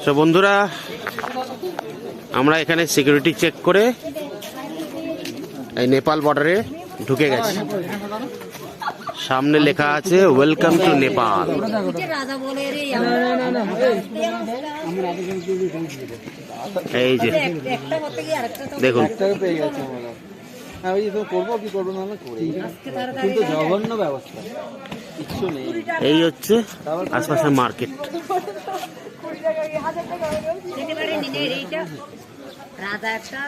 তো বন্ধুরা, আমরা এখানে সিকিউরিটি চেক করে এই নেপাল বর্ডারে ঢুকে গেছি। সামনে লেখা আছে ওয়েলকাম টু নেপাল। এই যে দেখুন, এই হচ্ছে আশপাশের মার্কেট। রাজা একটা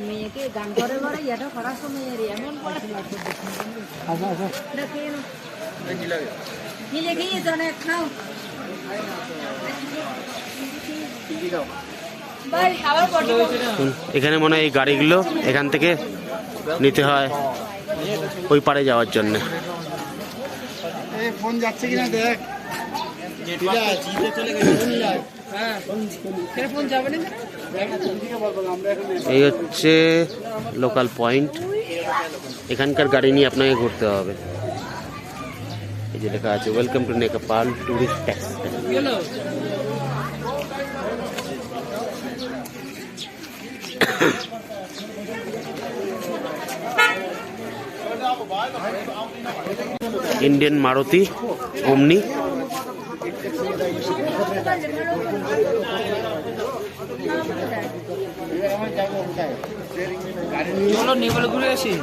মেয়েকে গান করে করে এটা করার সময় এমন এখানে মনে হয় এই গাড়িগুলো এখান থেকে নিতে হয় ওই পারে যাওয়ার জন্য। ফোন যাচ্ছে কিনা দেখ। এই হচ্ছে লোকাল পয়েন্ট, এখানকার গাড়ি নিয়ে আপনাকে ঘুরতে হবে। এই যে লেখা আছে welcome to Nepal tourist tax. Indian Maruti ওমনি। চলো নেপাল ঘুরে আসি।